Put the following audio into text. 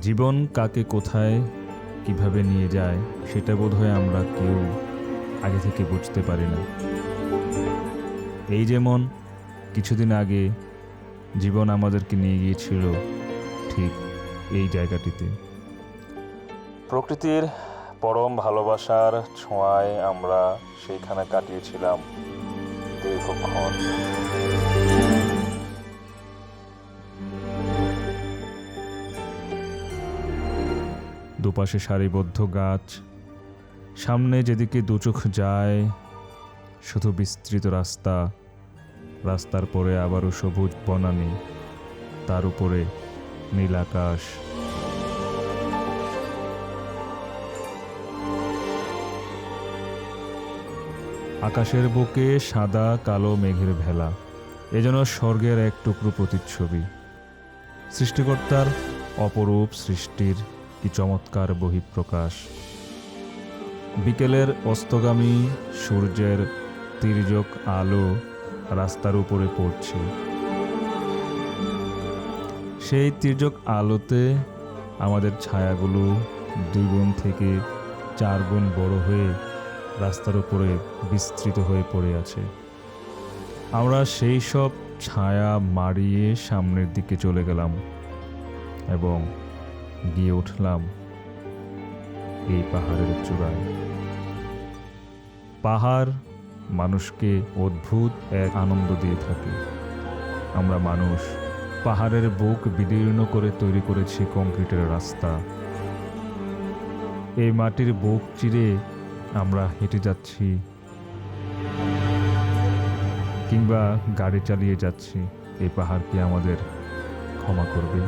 জীবন কাকে কোথায় কিভাবে নিয়ে যায় সেটা বোধহয় আমরা কেউ আগে থেকে বুঝতে পারি না। এই যেমন কিছুদিন আগে জীবন আমাদেরকে নিয়ে গিয়েছিল ঠিক এই জায়গাটিতে। প্রকৃতির পরম ভালোবাসার ছোঁয়ায় আমরা সেইখানে কাটিয়েছিলাম দীর্ঘক্ষণ। দুপাশে সারিবদ্ধ গাছ, সামনে যেদিকে দুচোখ যায় শুধু বিস্তৃত রাস্তা, রাস্তার পরে আবারও সবুজ বনানী, তার উপরে নীল আকাশ। আকাশের বুকে সাদা কালো মেঘের ভেলা, এজন্য স্বর্গের এক টুকরো প্রতিচ্ছবি। সৃষ্টিকর্তার অপরূপ সৃষ্টির কি চমৎকার বহিঃপ্রকাশ। বিকেলের অস্তগামী সূর্যের তির্যক আলো রাস্তার উপরে পড়ছে। সেই তির্যক আলোতে আমাদের ছায়াগুলো 2 গুণ থেকে 4 গুণ বড় হয়ে রাস্তার উপরে বিস্তৃত হয়ে পড়ে আছে। আমরা সেই সব ছায়া মাড়িয়ে সামনের দিকে চলে গেলাম এবং গিয়ে উঠলাম এই পাহাড়ের চূড়ায়। পাহাড় মানুষকে অদ্ভুত এক আনন্দ দিয়ে থাকে। আমরা মানুষ পাহাড়ের বুক বিদীর্ণ করে তৈরি করেছি কংক্রিটের রাস্তা। এই মাটির বুক চিরে আমরা হেঁটে যাচ্ছি কিংবা গাড়ি চালিয়ে যাচ্ছি। এই পাহাড় কি আমাদের ক্ষমা করবে?